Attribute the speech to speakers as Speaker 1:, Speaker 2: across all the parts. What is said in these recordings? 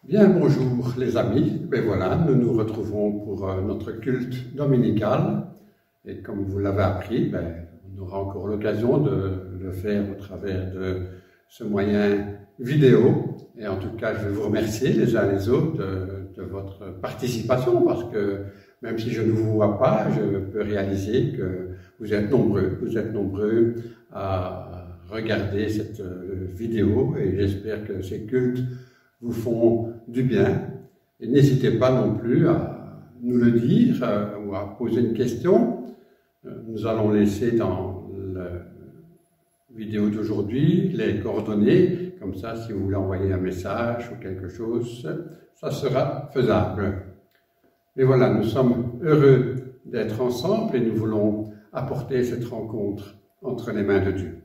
Speaker 1: Bien, bonjour les amis. Ben voilà, nous nous retrouvons pour notre culte dominical. Et comme vous l'avez appris, ben, on aura encore l'occasion de le faire au travers de ce moyen vidéo. Et en tout cas, je vais vous remercier les uns les autres de votre participation parce que même si je ne vous vois pas, je peux réaliser que vous êtes nombreux à regarder cette vidéo et j'espère que ces cultes vous font du bien. Et n'hésitez pas non plus à nous le dire ou à poser une question. Nous allons laisser dans la vidéo d'aujourd'hui les coordonnées, comme ça si vous voulez envoyer un message ou quelque chose, ça sera faisable. Mais voilà, nous sommes heureux d'être ensemble et nous voulons apporter cette rencontre entre les mains de Dieu.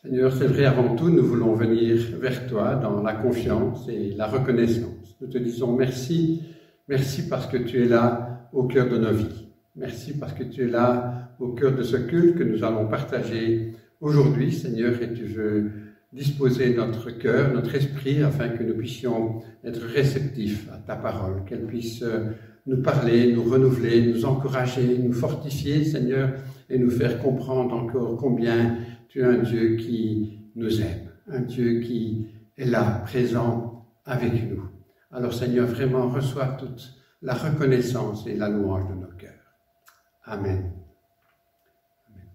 Speaker 1: Seigneur, c'est vrai, avant tout, nous voulons venir vers toi dans la confiance et la reconnaissance. Nous te disons merci, merci parce que tu es là au cœur de nos vies. Merci parce que tu es là au cœur de ce culte que nous allons partager aujourd'hui, Seigneur, et tu veux disposer notre cœur, notre esprit, afin que nous puissions être réceptifs à ta parole, qu'elle puisse nous parler, nous renouveler, nous encourager, nous fortifier, Seigneur, et nous faire comprendre encore combien tu es un Dieu qui nous aime, un Dieu qui est là, présent avec nous. Alors Seigneur, vraiment reçois toute la reconnaissance et la louange de nos cœurs. Amen. Amen.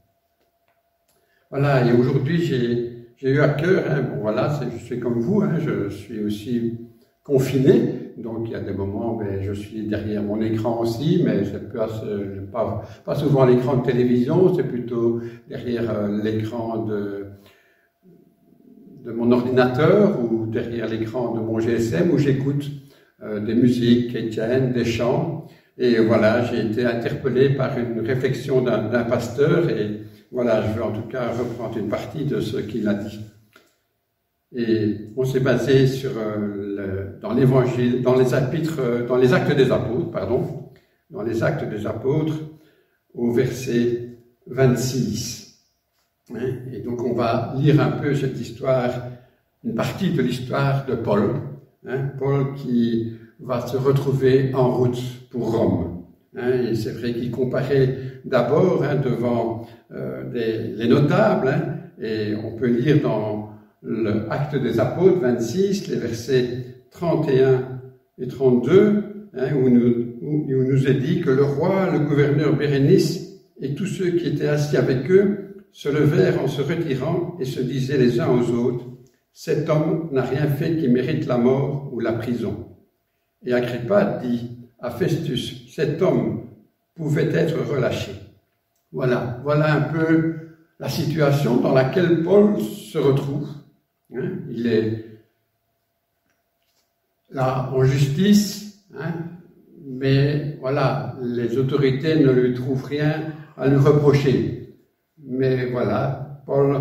Speaker 1: Voilà, et aujourd'hui j'ai eu à cœur, bon voilà, je suis comme vous, je suis aussi confiné, donc il y a des moments, je suis derrière mon écran aussi, mais c'est pas souvent l'écran de télévision, c'est plutôt derrière l'écran de mon ordinateur ou derrière l'écran de mon GSM où j'écoute des musiques chrétiennes, des chants. Et voilà, j'ai été interpellé par une réflexion d'un pasteur et voilà, je veux en tout cas reprendre une partie de ce qu'il a dit. Et on s'est basé sur dans l'évangile, dans les actes des apôtres, au verset 26. Et donc on va lire un peu cette histoire, une partie de l'histoire de Paul. Paul qui va se retrouver en route pour Rome. Et c'est vrai qu'il comparait d'abord devant les notables, et on peut lire dans l'Acte des Apôtres 26, les versets 31 et 32, où il nous est dit que le roi, le gouverneur Bérénice et tous ceux qui étaient assis avec eux se levèrent en se retirant et se disaient les uns aux autres, « Cet homme n'a rien fait qui mérite la mort ou la prison. » Et Agrippa dit à Festus, « Cet homme pouvait être relâché. » Voilà un peu la situation dans laquelle Paul se retrouve. Il est là en justice, mais voilà, les autorités ne lui trouvent rien à lui reprocher. Mais voilà, Paul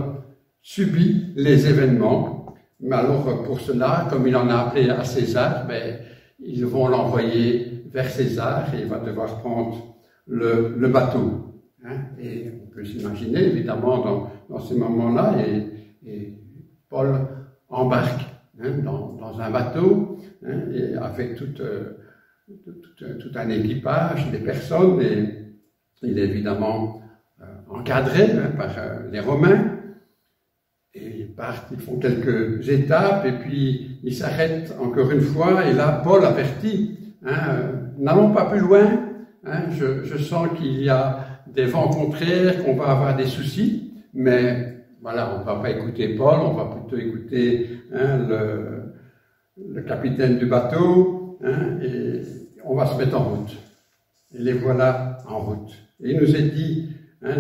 Speaker 1: subit les événements, mais alors pour cela, comme il en a appelé à César, ils vont l'envoyer vers César et il va devoir prendre le bateau. Et on peut s'imaginer évidemment dans ces moments-là, et Paul embarque dans un bateau et avec tout un équipage, des personnes, et il est évidemment encadré par les Romains. Et ils partent, ils font quelques étapes et puis ils s'arrêtent encore une fois. Et là, Paul avertit, n'allons pas plus loin. Je sens qu'il y a des vents contraires, qu'on va avoir des soucis, mais voilà, on ne va pas écouter Paul, on va plutôt écouter le capitaine du bateau, et on va se mettre en route. Et les voilà en route. Et il nous est dit,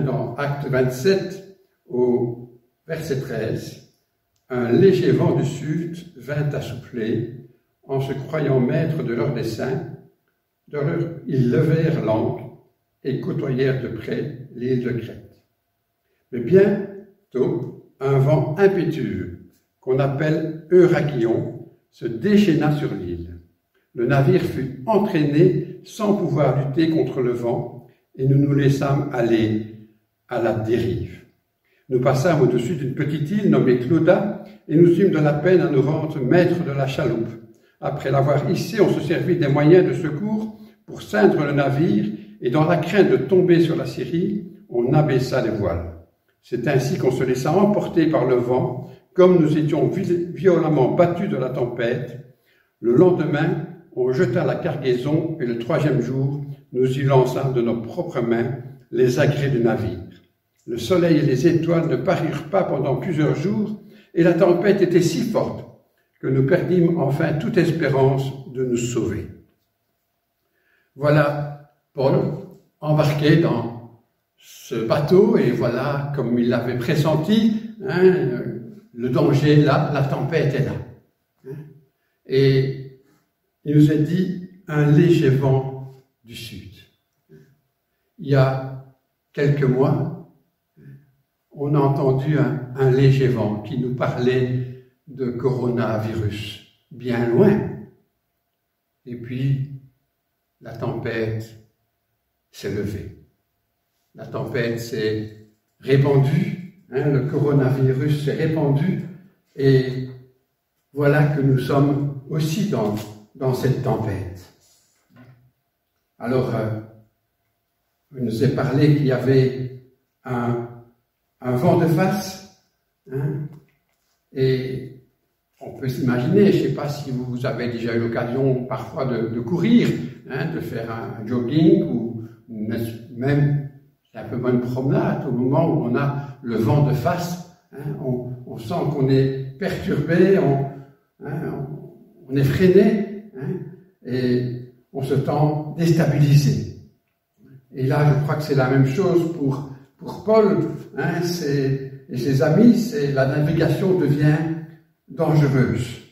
Speaker 1: dans Acte 27, au verset 13, « Un léger vent du sud vint assouffler, en se croyant maîtres de leur dessein, ils levèrent l'ancre et côtoyèrent de près l'île de Crète. Mais bientôt, un vent impétueux, qu'on appelle Euraquillon, se déchaîna sur l'île. Le navire fut entraîné sans pouvoir lutter contre le vent, et nous nous laissâmes aller à la dérive. Nous passâmes au-dessus d'une petite île nommée Clauda et nous eûmes de la peine à nous rendre maîtres de la chaloupe. Après l'avoir hissée, on se servit des moyens de secours pour ceindre le navire et dans la crainte de tomber sur la Syrie, on abaissa les voiles. C'est ainsi qu'on se laissa emporter par le vent, comme nous étions violemment battus de la tempête. Le lendemain, on jeta la cargaison et le 3e jour, nous y lançâmes de nos propres mains les agrès du navire. Le soleil et les étoiles ne parurent pas pendant plusieurs jours et la tempête était si forte que nous perdîmes enfin toute espérance de nous sauver. Voilà Paul embarqué dans ce bateau et voilà, comme il l'avait pressenti, le danger est là, la tempête est là. Et il nous a dit un léger vent du sud. Il y a quelques mois, on a entendu un léger vent qui nous parlait de coronavirus, bien loin. Et puis, la tempête s'est levée. La tempête s'est répandue, le coronavirus s'est répandu, et voilà que nous sommes aussi dans cette tempête. Alors, il nous est parlé qu'il y avait un vent de face, et on peut s'imaginer, je ne sais pas si vous avez déjà eu l'occasion parfois de courir, de faire un jogging ou même simplement une promenade au moment où on a le vent de face, on sent qu'on est perturbé, on est freiné, et on se sent déstabilisé. Et là, je crois que c'est la même chose pour Paul, et ses amis, la navigation devient dangereuse.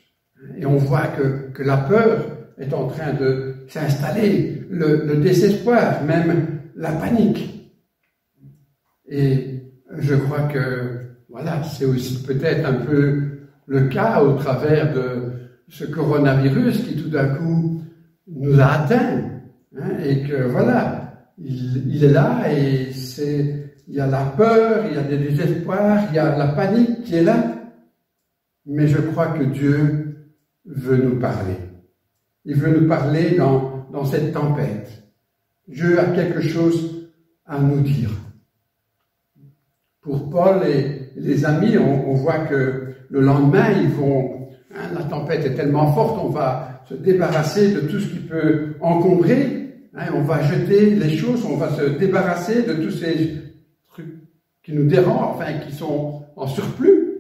Speaker 1: Et on voit que la peur est en train de s'installer, le désespoir, même la panique. Et je crois que, voilà, c'est aussi peut-être un peu le cas au travers de ce coronavirus qui tout d'un coup nous a atteints, et que voilà, il est là et il y a la peur, il y a des désespoirs, il y a la panique qui est là. Mais je crois que Dieu veut nous parler. Il veut nous parler dans cette tempête. Dieu a quelque chose à nous dire. Pour Paul et les amis, on voit que le lendemain, la tempête est tellement forte, on va se débarrasser de tout ce qui peut encombrer, on va jeter les choses, on va se débarrasser de tous ces trucs qui nous dérangent, qui sont en surplus.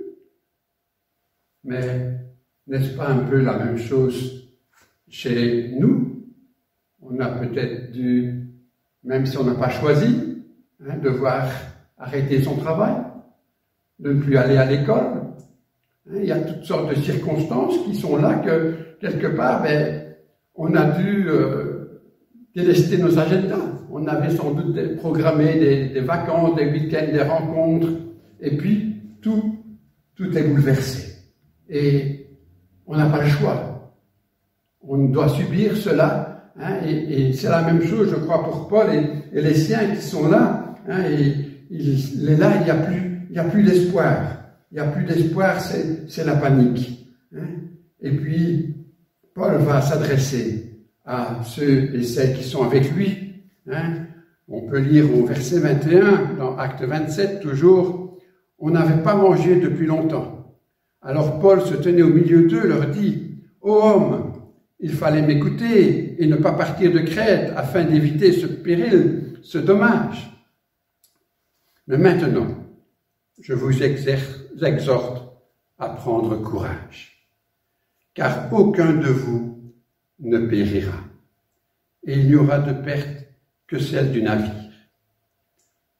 Speaker 1: Mais n'est-ce pas un peu la même chose chez nous? On a peut-être dû, même si on n'a pas choisi, devoir arrêter son travail, de ne plus aller à l'école. Il y a toutes sortes de circonstances qui sont là que, quelque part, on a dû délester nos agendas. On avait sans doute programmé des vacances, des week-ends, des rencontres, et puis tout est bouleversé. Et on n'a pas le choix. On doit subir cela, et c'est la même chose, je crois, pour Paul et les siens qui sont là, et il est là, il n'y a plus d'espoir. Il n'y a plus d'espoir, c'est la panique. Et puis, Paul va s'adresser à ceux et celles qui sont avec lui. On peut lire au verset 21, dans Acte 27, toujours, « On n'avait pas mangé depuis longtemps. Alors Paul se tenait au milieu d'eux, leur dit, « Ô homme, il fallait m'écouter et ne pas partir de Crète afin d'éviter ce péril, ce dommage. Mais maintenant, je vous exhorte à prendre courage, car aucun de vous ne périra, et il n'y aura de perte que celle du navire.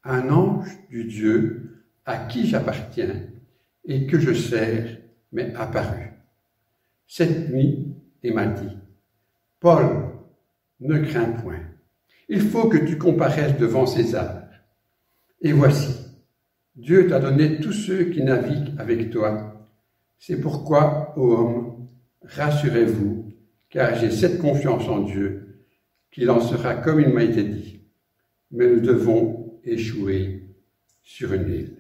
Speaker 1: Un ange du Dieu à qui j'appartiens et que je sers m'est apparu cette nuit et m'a dit, « Paul, ne crains point, il faut que tu comparaisses devant César. Et voici, Dieu t'a donné tous ceux qui naviguent avec toi. C'est pourquoi, ô homme, rassurez-vous, car j'ai cette confiance en Dieu, qu'il en sera comme il m'a été dit. Mais nous devons échouer sur une île. »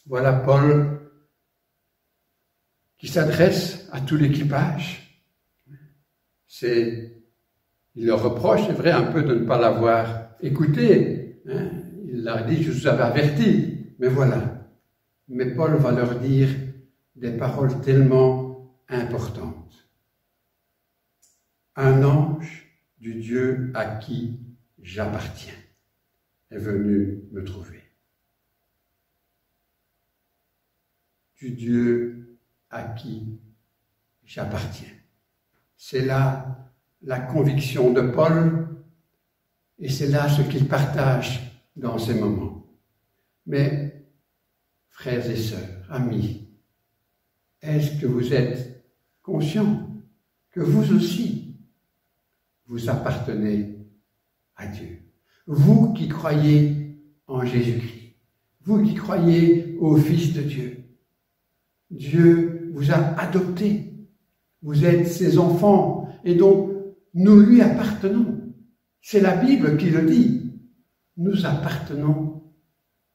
Speaker 1: Voilà Paul qui s'adresse à tout l'équipage. Il leur reproche, c'est vrai, un peu de ne pas l'avoir écouté. Il leur dit, je vous avais averti, mais voilà. Mais Paul va leur dire des paroles tellement importantes. Un ange du Dieu à qui j'appartiens est venu me trouver. Du Dieu à qui j'appartiens. C'est là la conviction de Paul et c'est là ce qu'il partage dans ces moments. Mais, frères et sœurs, amis, est-ce que vous êtes conscients que vous aussi, vous appartenez à Dieu? Vous qui croyez en Jésus-Christ, vous qui croyez au Fils de Dieu, Dieu vous a adoptés, vous êtes ses enfants et donc nous lui appartenons. C'est la Bible qui le dit. Nous appartenons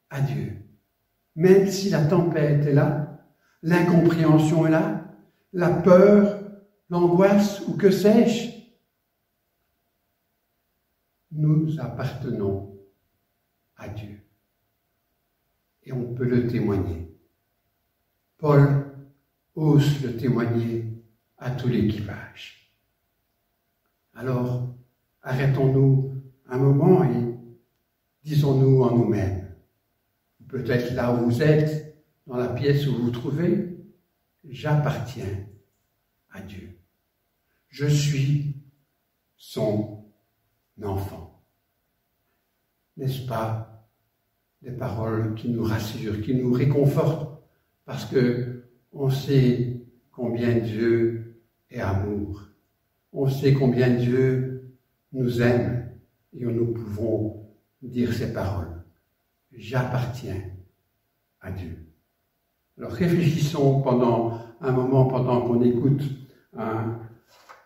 Speaker 1: à Dieu. Même si la tempête est là, l'incompréhension est là, la peur, l'angoisse ou que sais-je, nous appartenons à Dieu. Et on peut le témoigner. Paul ose le témoigner à tout l'équipage. Alors, arrêtons-nous un moment et disons-nous en nous-mêmes. Peut-être là où vous êtes, dans la pièce où vous vous trouvez, j'appartiens à Dieu. Je suis son enfant. N'est-ce pas des paroles qui nous rassurent, qui nous réconfortent, parce que on sait combien Dieu est amour. On sait combien Dieu nous aime et nous pouvons dire ces paroles. J'appartiens à Dieu. Alors réfléchissons pendant un moment, pendant qu'on écoute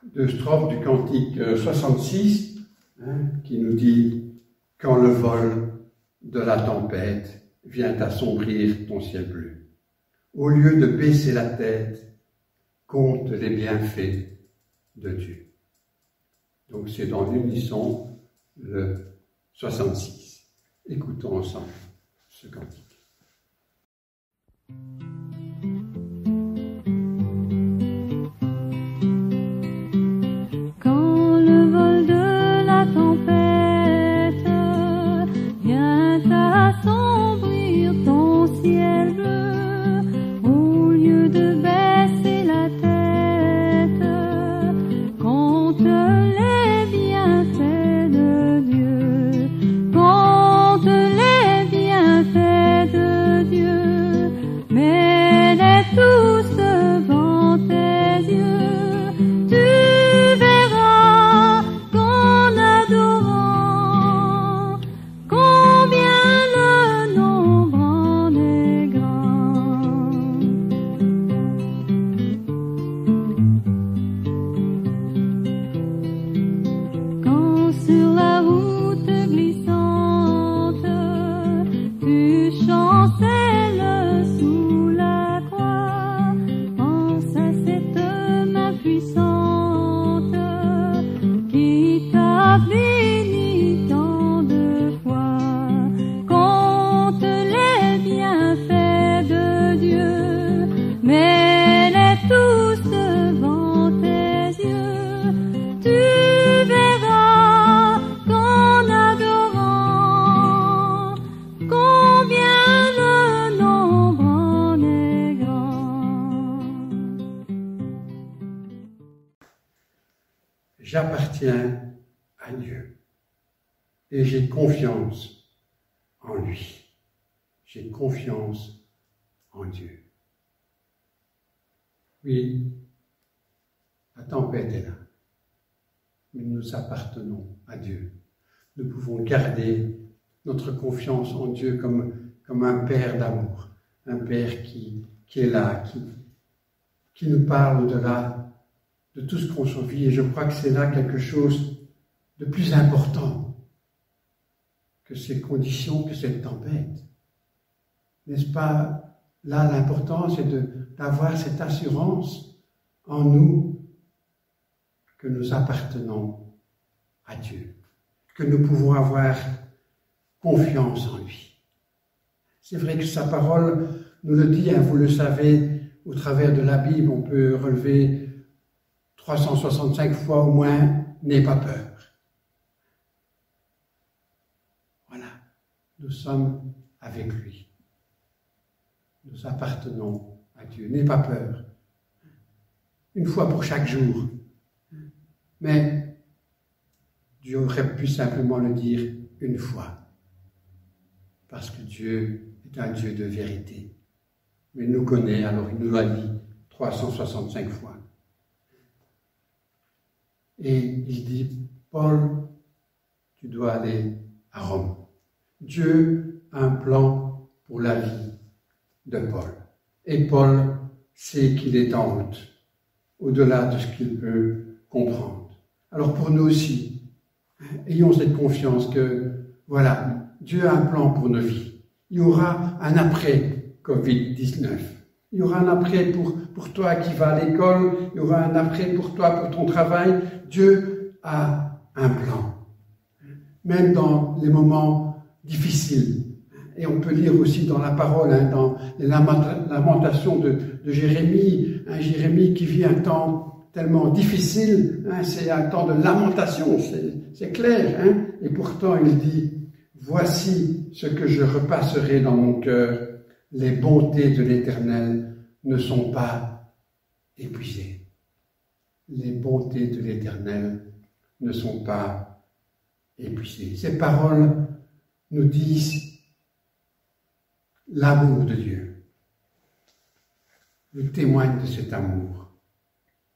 Speaker 1: deux strophes du cantique 66, qui nous dit « Quand le vol de la tempête vient assombrir ton ciel bleu, au lieu de baisser la tête, compte les bienfaits de Dieu. » Donc c'est dans l'unisson le 66. Écoutons ensemble ce cantique.
Speaker 2: Quand le vol de la tempête vient assombrir ton ciel bleu, au lieu de baisser la tête, compte les bienfaits de Dieu, compte les bienfaits de Dieu, mets-les tous devant tes yeux, tu verras qu'en adorant, combien le nombre en est grand. Quand sur la route glissante, tu chancelles sous la croix, pense à cette main puissante qui t'a béni tant de fois. Compte les bienfaits de Dieu, mets-les tous devant tes yeux, tu verras qu'en adorant, combien le nombre en est grand.
Speaker 1: J'appartiens à Dieu et j'ai confiance en lui. J'ai confiance en Dieu. Oui, la tempête est là, mais nous appartenons à Dieu. Nous pouvons garder notre confiance en Dieu comme un Père d'amour, un Père qui est là, qui nous parle de tout ce qu'on vit. Et je crois que c'est là quelque chose de plus important que ces conditions, que cette tempête. N'est-ce pas Là, l'important, c'est d'avoir cette assurance en nous que nous appartenons à Dieu, que nous pouvons avoir confiance en lui. C'est vrai que sa parole nous le dit, hein, vous le savez, au travers de la Bible, on peut relever 365 fois au moins, n'aie pas peur. Voilà, nous sommes avec lui. Nous appartenons à Dieu. N'aie pas peur. Une fois pour chaque jour. Mais Dieu aurait pu simplement le dire une fois. Parce que Dieu est un Dieu de vérité. Mais il nous connaît, alors il nous l'a dit 365 fois. Et il dit, Paul, tu dois aller à Rome. Dieu a un plan pour la vie de Paul. Et Paul sait qu'il est en route, au-delà de ce qu'il peut comprendre. Alors pour nous aussi, ayons cette confiance que, voilà, Dieu a un plan pour nos vies. Il y aura un après Covid-19. Il y aura un après pour toi qui vas à l'école. Il y aura un après pour toi, pour ton travail. Dieu a un plan. Même dans les moments difficiles. Et on peut lire aussi dans la parole, hein, dans les lamentations de Jérémie, Jérémie qui vit un temps tellement difficile, hein, c'est un temps de lamentation, c'est clair, hein, et pourtant il dit, voici ce que je repasserai dans mon cœur, les bontés de l'Éternel ne sont pas épuisées. Les bontés de l'Éternel ne sont pas épuisées. Ces paroles nous disent l'amour de Dieu. Il témoigne de cet amour.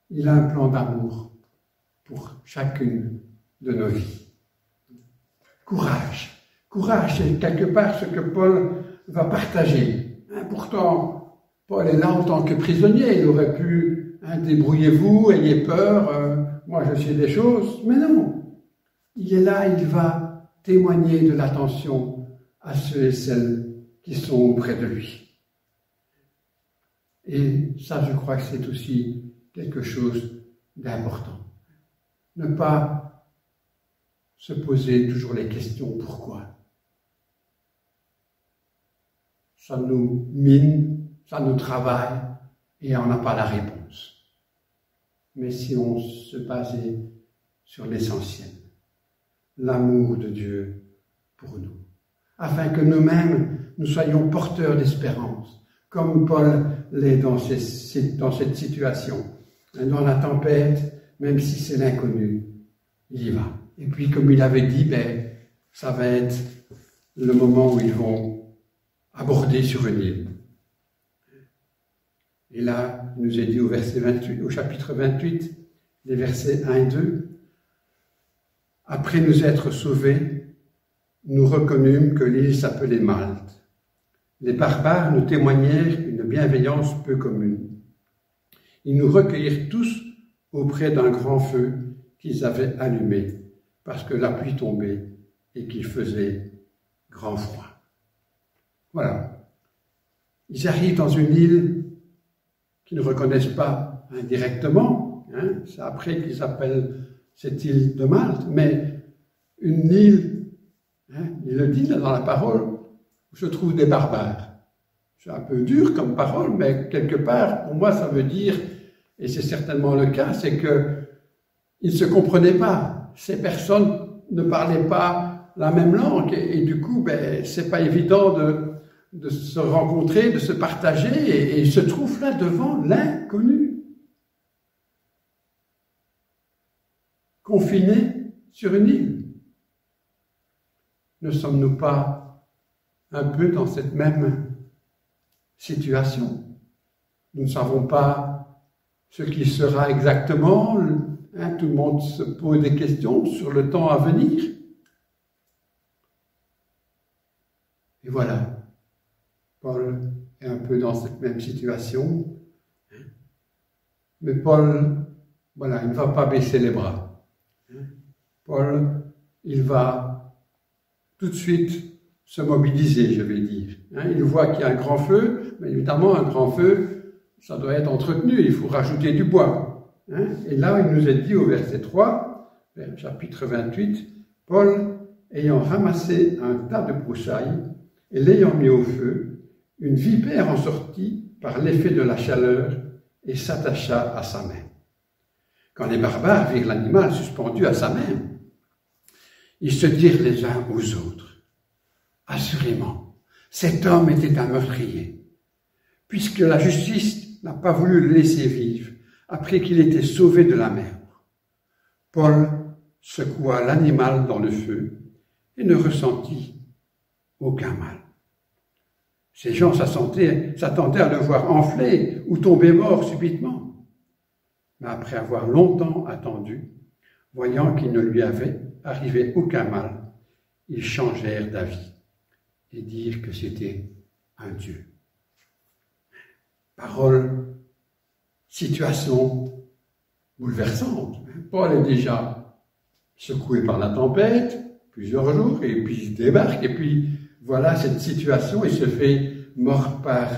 Speaker 1: Il a un plan d'amour pour chacune de nos vies. Courage. Courage, c'est quelque part ce que Paul va partager. Pourtant, Paul est là en tant que prisonnier. Il aurait pu, débrouillez-vous, ayez peur, moi je sais des choses. Mais non. Il est là, il va témoigner de l'attention à ceux et celles qui sont auprès de lui. Et ça, je crois que c'est aussi quelque chose d'important. Ne pas se poser toujours les questions « pourquoi ?» Ça nous mine, ça nous travaille et on n'a pas la réponse. Mais si on se basait sur l'essentiel, l'amour de Dieu pour nous, afin que nous-mêmes, nous soyons porteurs d'espérance, comme Paul l'est dans cette situation. Dans la tempête, même si c'est l'inconnu, il y va. Et puis, comme il avait dit, ça va être le moment où ils vont aborder sur une île. Et là, il nous est dit au chapitre 28, les versets 1 et 2, « Après nous être sauvés, nous reconnûmes que l'île s'appelait Malte. Les barbares nous témoignèrent une bienveillance peu commune. Ils nous recueillirent tous auprès d'un grand feu qu'ils avaient allumé, parce que la pluie tombait et qu'il faisait grand froid. » Voilà. Ils arrivent dans une île qu'ils ne reconnaissent pas indirectement. C'est après qu'ils appellent cette île de Malte, mais une île, il le dit là dans la parole, où se trouvent des barbares. C'est un peu dur comme parole, mais quelque part, pour moi, ça veut dire, et c'est certainement le cas, c'est qu'ils ne se comprenaient pas. Ces personnes ne parlaient pas la même langue, et du coup, c'est pas évident de se rencontrer, de se partager, et ils se trouvent là devant l'inconnu. Confinés sur une île. Ne sommes-nous pas un peu dans cette même situation? Nous ne savons pas ce qui sera exactement. Tout le monde se pose des questions sur le temps à venir. Et voilà, Paul est un peu dans cette même situation. Mais Paul, voilà, il ne va pas baisser les bras. Paul, il va tout de suite se mobiliser, je vais dire. Il voit qu'il y a un grand feu, mais évidemment, un grand feu, ça doit être entretenu, il faut rajouter du bois. Et là, il nous est dit au verset 3, chapitre 28, Paul, ayant ramassé un tas de broussailles et l'ayant mis au feu, une vipère en sortit par l'effet de la chaleur et s'attacha à sa main. Quand les barbares virent l'animal suspendu à sa main, ils se dirent les uns aux autres, « Assurément, cet homme était un meurtrier, puisque la justice n'a pas voulu le laisser vivre après qu'il était sauvé de la mort. » Paul secoua l'animal dans le feu et ne ressentit aucun mal. Ces gens s'attendaient à le voir enfler ou tomber mort subitement. Mais après avoir longtemps attendu, voyant qu'il ne lui avait arrivé aucun mal, ils changèrent d'avis et dirent que c'était un Dieu. Parole, situation bouleversante. Paul est déjà secoué par la tempête, plusieurs jours, et puis il débarque, et puis voilà cette situation, il se fait mort par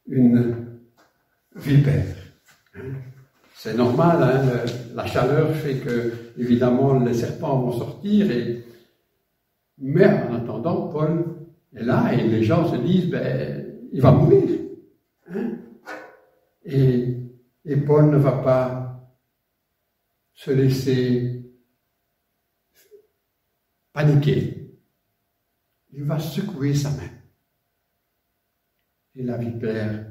Speaker 1: une vipère. C'est normal, la chaleur fait que, évidemment, les serpents vont sortir, mais en attendant, Paul est là, et les gens se disent, il va mourir. Et Paul ne va pas se laisser paniquer. Il va secouer sa main. Et la vipère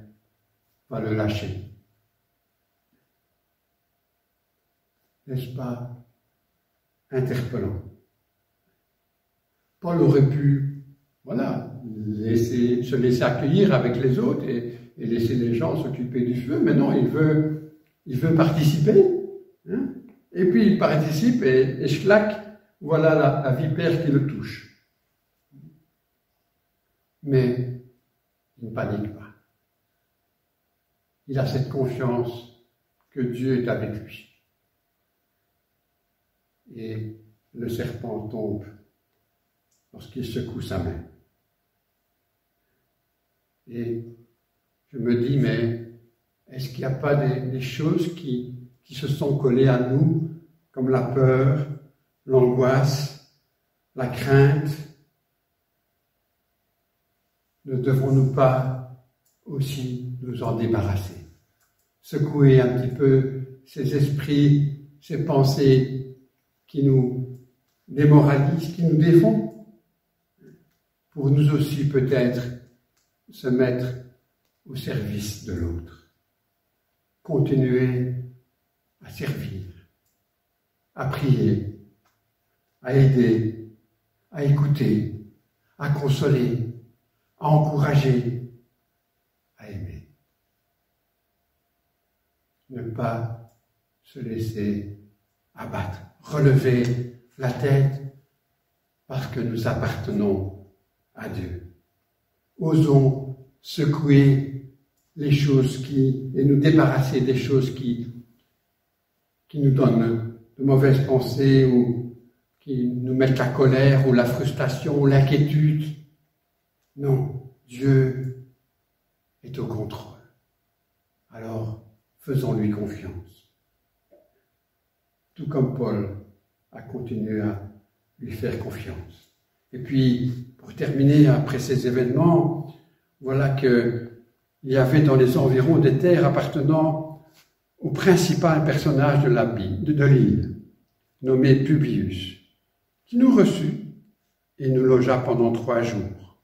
Speaker 1: va le lâcher. N'est-ce pas interpellant? Paul aurait pu, se laisser accueillir avec les autres et laisser les gens s'occuper du feu, mais non, il veut participer. Et puis il participe et schlac, voilà la vipère qui le touche. Mais il ne panique pas. Il a cette confiance que Dieu est avec lui. Et le serpent tombe lorsqu'il secoue sa main. Et je me dis, mais est-ce qu'il n'y a pas des choses qui se sont collées à nous, comme la peur, l'angoisse, la crainte? Ne devons-nous pas aussi nous en débarrasser? Secouer un petit peu ces esprits, ces pensées qui nous démoralisent, qui nous défont, pour nous aussi peut-être se mettre au service de l'autre. Continuer à servir, à prier, à aider, à écouter, à consoler, à encourager, à aimer. Ne pas se laisser abattre, relever la tête parce que nous appartenons à Dieu. Osons secouer les choses et nous débarrasser des choses qui nous donnent de mauvaises pensées ou qui nous mettent la colère ou la frustration ou l'inquiétude. Non, Dieu est au contrôle. Alors, faisons-lui confiance. Tout comme Paul a continué à lui faire confiance. Et puis, pour terminer, après ces événements, voilà qu'il y avait dans les environs des terres appartenant au principal personnage de l'île, nommé Publius, qui nous reçut et nous logea pendant 3 jours,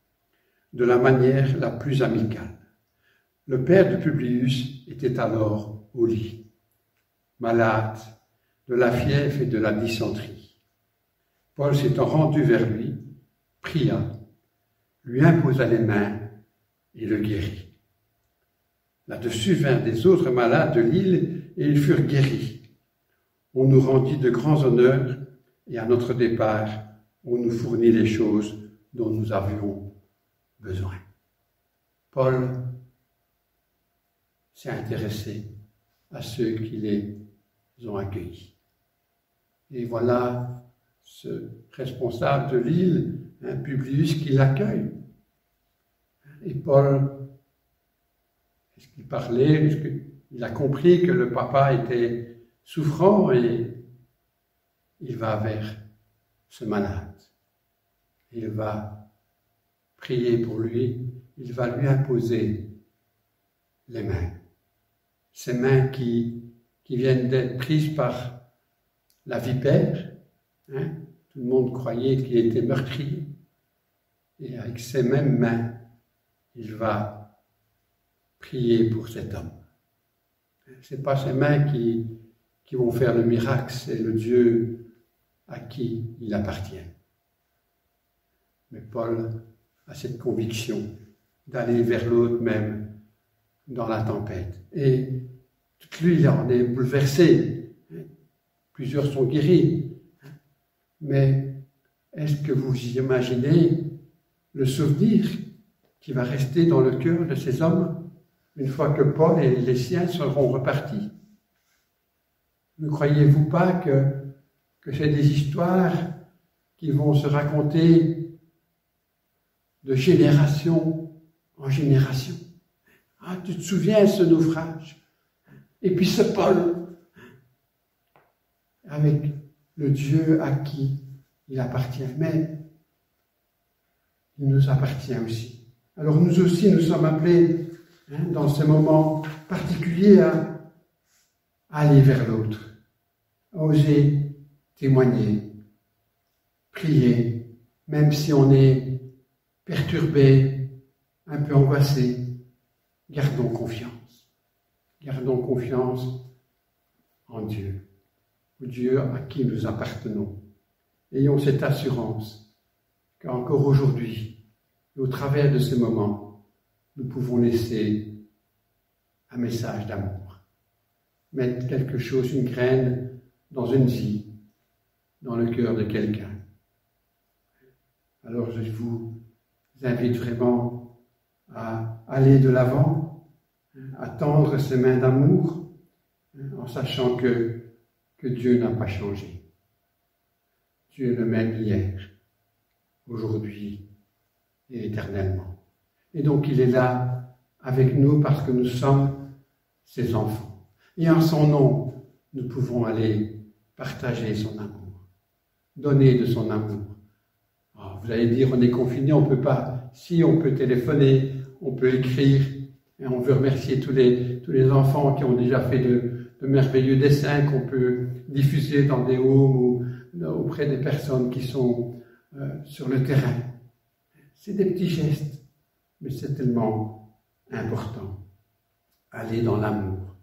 Speaker 1: de la manière la plus amicale. Le père de Publius était alors au lit, malade de la fièvre et de la dysenterie. Paul s'étant rendu vers lui, pria, lui imposa les mains et le guérit. Là-dessus vinrent des autres malades de l'île et ils furent guéris. On nous rendit de grands honneurs et à notre départ, on nous fournit les choses dont nous avions besoin. Paul s'est intéressé à ceux qui les ont accueillis. Et voilà ce responsable de l'île Publius qui l'accueille. Et Paul, est-ce qu'il parlait? Est-ce qu'il a compris que le papa était souffrant et il va vers ce malade. Il va prier pour lui, il va lui imposer les mains. Ces mains qui viennent d'être prises par la vipère. Tout le monde croyait qu'il était meurtrier. Et avec ces mêmes mains, il va prier pour cet homme. Ce n'est pas ces mains qui vont faire le miracle, c'est le Dieu à qui il appartient. Mais Paul a cette conviction d'aller vers l'autre même dans la tempête. Et lui, il en est bouleversé. Plusieurs sont guéris. Mais est-ce que vous imaginez le souvenir qui va rester dans le cœur de ces hommes une fois que Paul et les siens seront repartis? Ne croyez-vous pas que c'est des histoires qui vont se raconter de génération en génération? Ah, tu te souviens ce naufrage? Et puis ce Paul, avec le Dieu à qui il appartient, mais il nous appartient aussi. Alors nous aussi, nous sommes appelés, dans ces moments particuliers, à aller vers l'autre, à oser témoigner, prier, même si on est perturbé, un peu angoissé. Gardons confiance. Gardons confiance en Dieu, au Dieu à qui nous appartenons. Ayons cette assurance qu'encore aujourd'hui, au travers de ces moments, nous pouvons laisser un message d'amour, mettre quelque chose, une graine dans une vie, dans le cœur de quelqu'un. Alors je vous invite vraiment à aller de l'avant, à tendre ces mains d'amour, en sachant que Dieu n'a pas changé. Dieu est le même hier, aujourd'hui et éternellement. Et donc il est là avec nous parce que nous sommes ses enfants. Et en son nom, nous pouvons aller partager son amour, donner de son amour. Alors, vous allez dire, on est confiné, on ne peut pas. Si, on peut téléphoner, on peut écrire, et on veut remercier tous les enfants qui ont déjà fait de merveilleux dessins qu'on peut diffuser dans des homes ou auprès des personnes qui sont sur le terrain. C'est des petits gestes, mais c'est tellement important. Aller dans l'amour,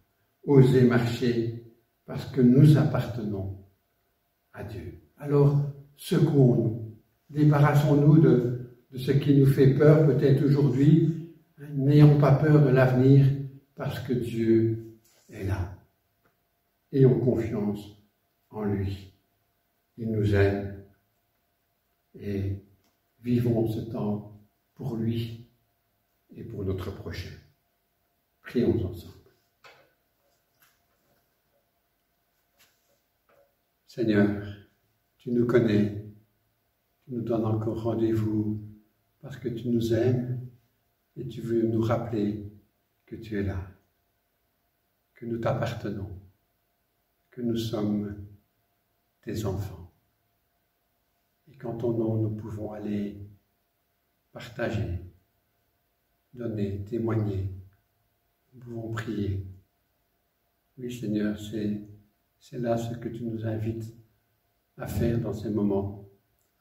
Speaker 1: oser marcher, parce que nous appartenons à Dieu. Alors, secouons-nous, débarrassons-nous de ce qui nous fait peur peut-être aujourd'hui. N'ayons pas peur de l'avenir, parce que Dieu est là. Ayons confiance en lui. Il nous aime et vivons ce temps pour lui et pour notre prochain. Prions ensemble. Seigneur, tu nous connais, tu nous donnes encore rendez-vous parce que tu nous aimes et tu veux nous rappeler que tu es là, que nous t'appartenons, que nous sommes tes enfants. Et qu'en ton nom, nous pouvons aller partager, donner, témoigner. Nous pouvons prier. Oui, Seigneur, c'est là ce que tu nous invites à faire dans ces moments.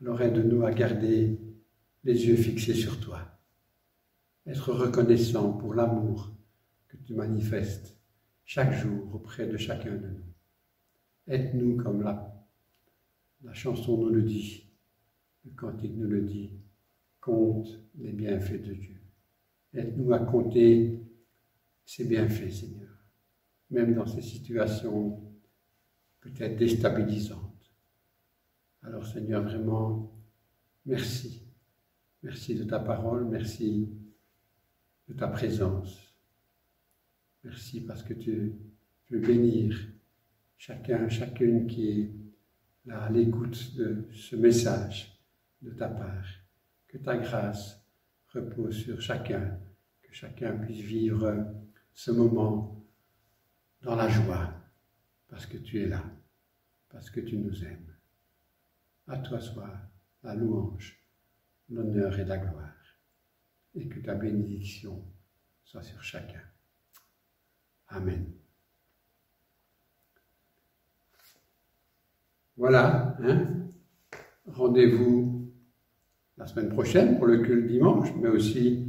Speaker 1: Alors aide-nous à garder les yeux fixés sur toi. Être reconnaissant pour l'amour que tu manifestes chaque jour auprès de chacun de nous. Aide-nous comme la chanson nous le dit, le cantique nous le dit, compte les bienfaits de Dieu. Aide-nous à compter ces bienfaits, Seigneur, même dans ces situations peut-être déstabilisantes. Alors, Seigneur, vraiment, merci. Merci de ta parole, merci de ta présence. Merci parce que tu veux bénir chacun, chacune qui est là à l'écoute de ce message de ta part. que ta grâce repose sur chacun, que chacun puisse vivre ce moment dans la joie, parce que tu es là, parce que tu nous aimes. À toi soit la louange, l'honneur et la gloire, et que ta bénédiction soit sur chacun. Amen. Voilà, rendez-vous la semaine prochaine pour le culte dimanche, mais aussi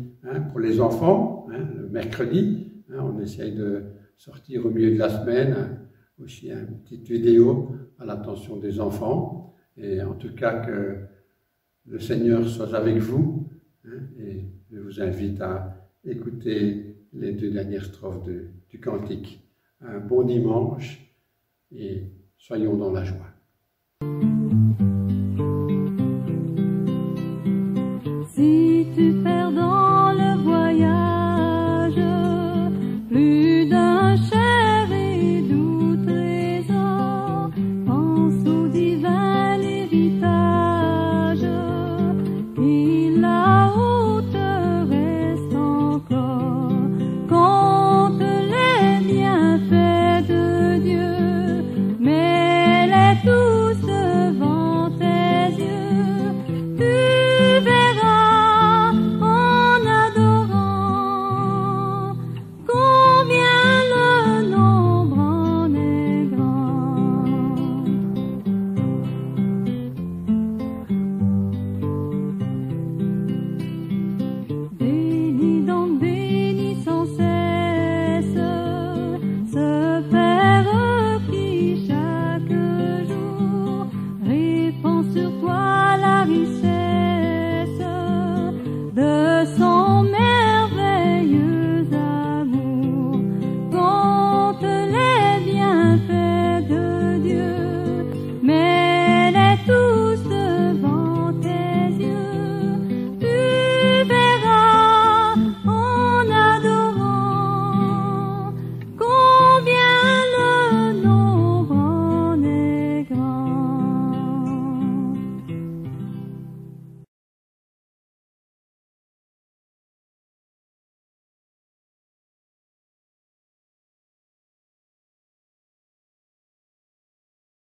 Speaker 1: pour les enfants, le mercredi. On essaye de sortir au milieu de la semaine aussi une petite vidéo à l'attention des enfants. Et en tout cas, que le Seigneur soit avec vous. Et je vous invite à écouter les 2 dernières strophes du cantique. Un bon dimanche et soyons dans la joie.